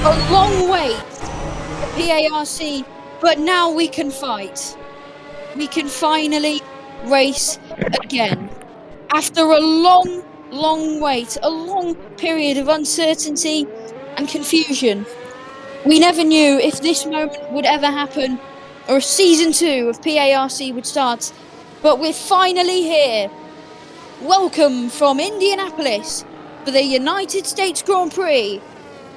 a long wait for PARC, but now we can fight. We can finally race again. After a long wait, a long period of uncertainty and confusion. We never knew if this moment would ever happen or if season 2 of PARC would start, but we're finally here. Welcome from Indianapolis for the United States Grand Prix.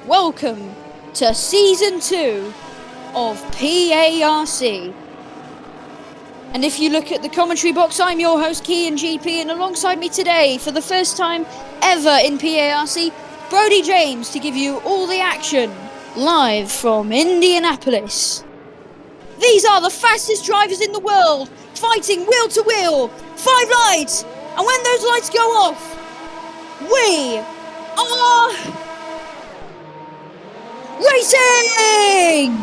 Welcome to season 2 of PARC. And if you look at the commentary box, I'm your host, Kyan GP, and alongside me today, for the first time ever in PARC, Brody James to give you all the action, live from Indianapolis. These are the fastest drivers in the world, fighting wheel to wheel, 5 lights, and when those lights go off, we are racing!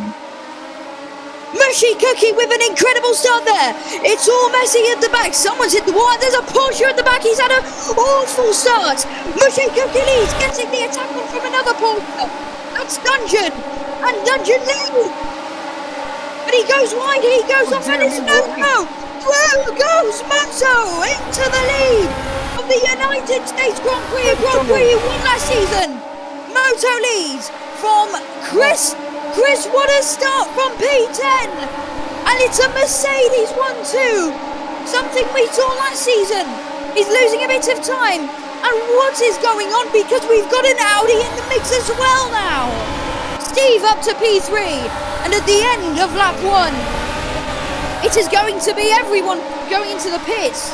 Mushy Cookie with an incredible start there. It's all messy at the back. Someone's hit the wall. There's a Porsche at the back. He's had an awful start. Mushy Cookie leads, getting the attack on from another Porsche. That's Dungeon. And Dungeon leads. But he goes wide. He goes off and it's Moto. Through goes Moto into the lead of the United States Grand Prix. Grand Prix won last season. Moto leads from Chris, what a start from P10! And it's a Mercedes 1-2! Something we saw last season! He's losing a bit of time! And what is going on? Because we've got an Audi in the mix as well now! Steve up to P3, and at the end of lap 1, it is going to be everyone going into the pits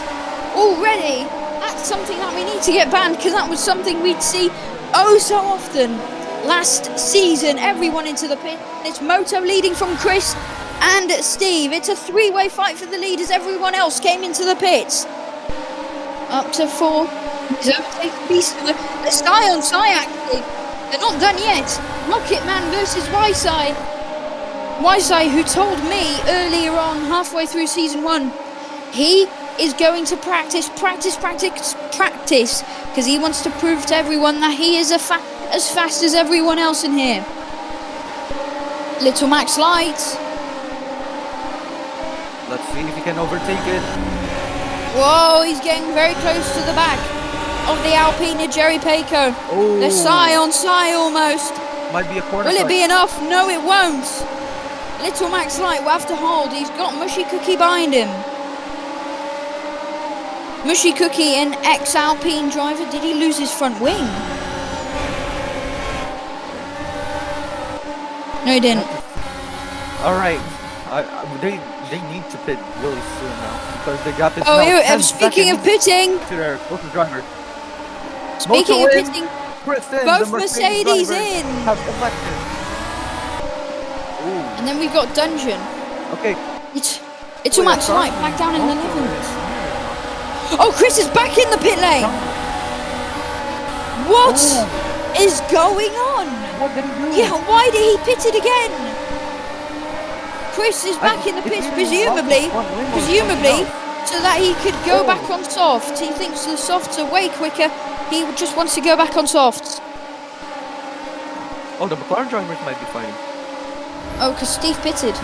already. That's something that we need to get banned, because that was something we'd see oh so often. Last season, everyone into the pit. It's Moto leading from Chris and Steve. It's a 3-way fight for the lead as everyone else came into the pits. Up to 4. He's overtaken Beast. The Sky on Sai, actually. They're not done yet. Rocket Man versus Ysai. Ysai, who told me earlier on, halfway through season 1, he is going to practice, because he wants to prove to everyone that he is as fast as everyone else in here. Little Max Light. Let's see if he can overtake it. Whoa, he's getting very close to the back of the Alpine Jerry Paco. Oh. They're Sai on Sai almost. Might be a corner. Will it be enough? No, it won't. Little Max Light will have to hold. He's got Mushy Cookie behind him. Mushy Cookie, an ex-Alpine driver. Did he lose his front wing? No, he didn't. Alright. They need to pit really soon now, because the gap is now 10 speaking of pitting, to their closest driver. Speaking of pitting, Kristen, both Mercedes in. Have elected. Ooh. And then we got Dungeon. Okay. It's all Max Light back down in the 11th. Oh, Chris is back in the pit lane. What is going on? What did he do? Yeah, why did he pit it again? Chris is back in the pits, presumably, so that he could go back on soft. He thinks the softs are way quicker. He just wants to go back on softs. Oh, the McLaren drivers might be fighting. Oh, because Steve pitted.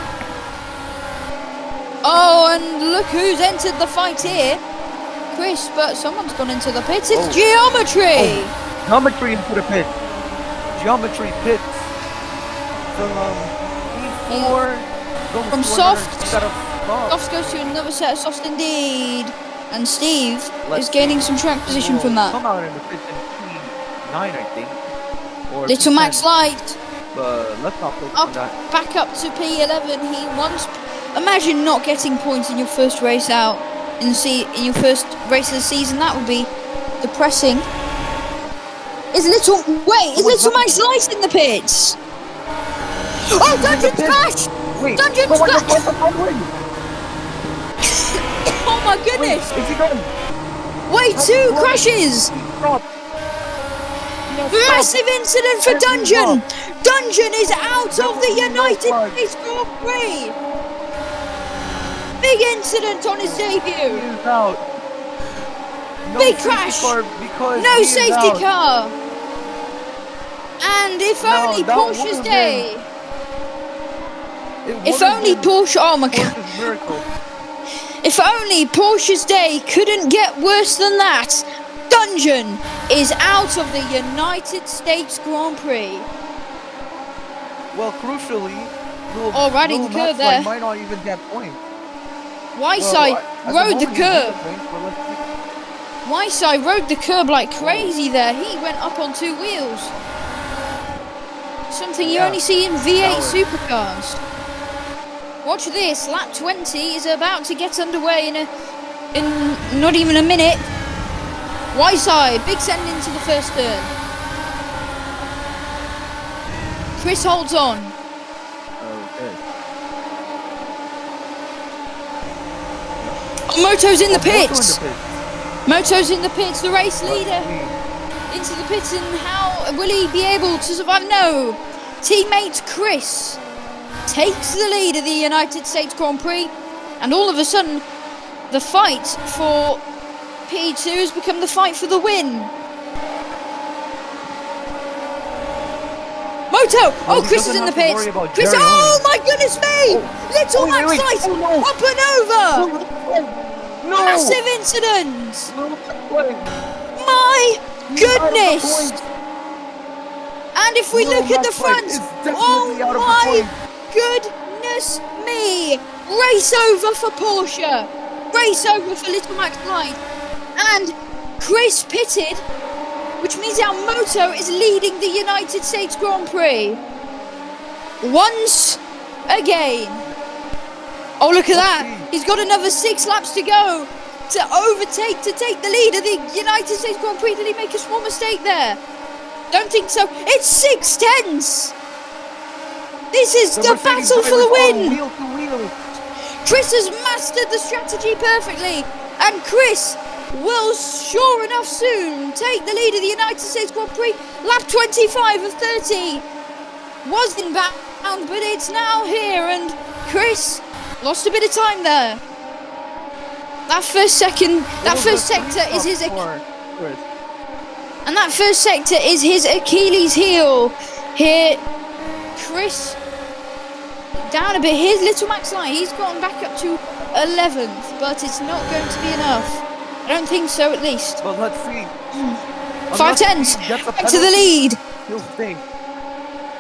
Oh, and look who's entered the fight here. Chris, but someone's gone into the pits. It's Geometry! Oh, Geometry into the pit. Geometry pits. From E4 from soft. Soft goes to another set of softs indeed. And Steve is gaining some track position from that. Come out in the pits in P9, I think. Or Little P10. Max Light. But let's not focus on that. Back up to P11. He wants. Imagine not getting points in your first race out. In your first race of the season, that would be depressing. Is Little Max Light in the pits? Oh, Dungeon's crashed! Dungeon's crashed! Oh my goodness! Wait, is he going? Wait, 2 crashes! Massive incident for Dungeon! Dungeon is out of the United States Grand Prix! Big incident on his debut! Big crash! No safety car! And if No, only that Porsche's would've day. It If would've only been Porsche. Oh my god. Porsche's miracle. If only Porsche's day couldn't get worse than that. Dungeon is out of the United States Grand Prix. Well, crucially, Riding the curve there. might not even get points. Whiteside rode the curb. Points, Whiteside rode the curb like crazy there. He went up on two wheels. Something you only see in V8 supercars. Watch this. Lap 20 is about to get underway in not even a minute. Whiteside, big send into the first turn. Chris holds on. Okay. Moto's in the pits. Moto's in the pits. Moto's in the pits. The race leader into the pits, and how will he be able to survive? No. Teammate Chris takes the lead of the United States Grand Prix, and all of a sudden, the fight for P2 has become the fight for the win. Moto! Oh, Chris is in the pits. Chris, oh my goodness me! Little Max Light up and over! No! Massive incident! No. My goodness! And if we look at the front, oh my goodness me! Race over for Porsche, race over for Little Max Light, and Chris pitted, which means our Moto is leading the United States Grand Prix once again. Oh, look at that! He's got another 6 laps to go to take the lead of the United States Grand Prix. Did he make a small mistake there? Don't think so. It's 6 tenths. This is the battle for the win. Wheel to wheel. Chris has mastered the strategy perfectly, and Chris will sure enough soon take the lead of the United States Grand Prix. Lap 25 of 30 was inbound, but it's now here, and Chris lost a bit of time there. That first sector is his. And that first sector is his Achilles heel. Here, Chris down a bit. Here's Little Max Light. He's gotten back up to 11th, but it's not going to be enough. I don't think so, at least. But let's see. 5 tenths back to the lead. He'll stay.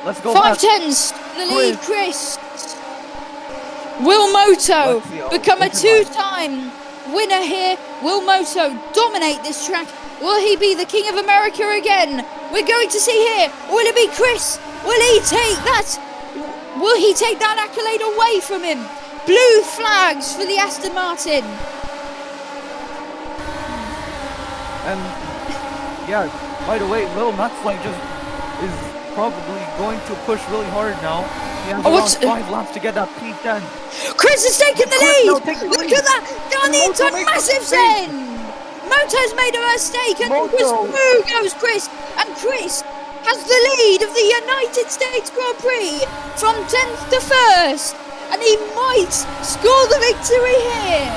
Let's go 5 tenths the lead, Chris. Will Moto become a 2-time winner here? Will Moto dominate this track? Will he be the King of America again? We're going to see here. Will it be Chris? Will he take that? Will he take that accolade away from him? Blue flags for the Aston Martin. And yeah, by the way, Little Max Light just is probably going to push really hard now. He has around 5 laps to get that P10. Chris has taken the lead. Look at that. Down the inside, massive send. Moto's made a mistake, and through goes Chris. And Chris has the lead of the United States Grand Prix from 10th to 1st. And he might score the victory here.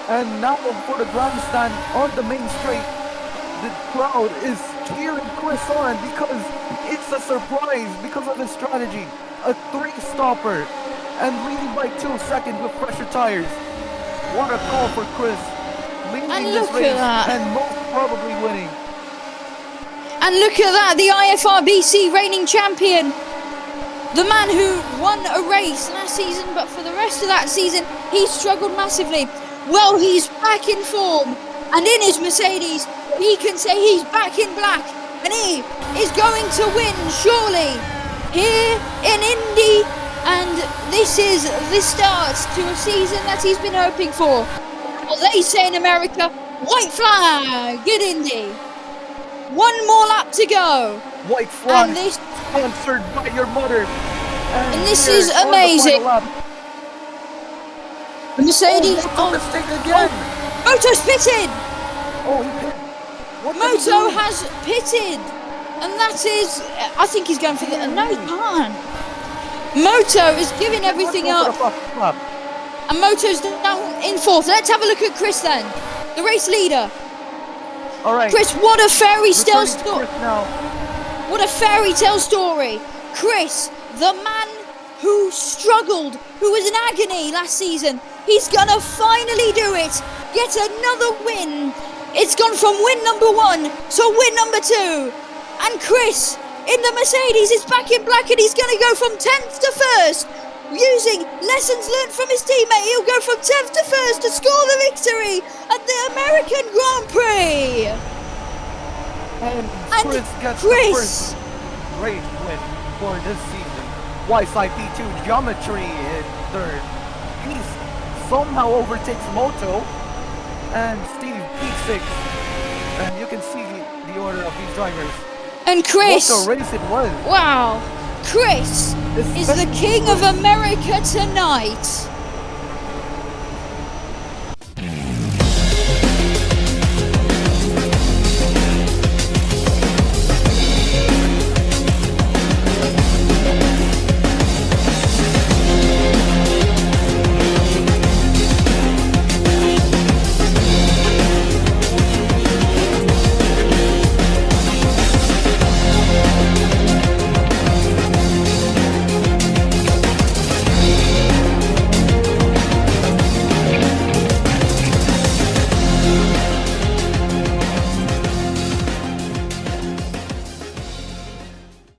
And now for the grandstand on the main straight, the crowd is cheering Chris on because it's a surprise because of his strategy. A 3-stopper and leading by 2 seconds with fresher tires. What a call for Chris. Leading this race and most probably winning. And look at that, the IFRBC reigning champion. The man who won a race last season, but for the rest of that season, he struggled massively. Well, he's back in form, and in his Mercedes, he can say he's back in black, and he is going to win, surely, here in Indy, and this is the start to a season that he's been hoping for. Well, they say in America, white flag, good Indy. 1 more lap to go. White flag, and this sponsored by your mother. And this is amazing. The Mercedes. Mistake again. Moto's pitted. Oh, he did. Moto has pitted. And that is, I think he's going for the, no he can't. Moto is giving everything up. And Moto's down in 4th. Let's have a look at Chris then. The race leader. All right. Chris, what a fairy tale story. What a fairy tale story. Chris, the man who struggled, who was in agony last season, he's gonna finally do it. Get another win. It's gone from win number 1 to win number 2. And Chris, in the Mercedes, is back in black, and he's gonna go from 10th to 1st. Using lessons learned from his teammate, he'll go from 10th to 1st to score the victory at the American Grand Prix. And Chris gets the first race win for this season. YSIP2 Geometry in 3rd. He's somehow overtakes Moto and Steve P6. And you can see the order of these drivers. And Chris, what a race it was. Wow, Chris is the king of America tonight.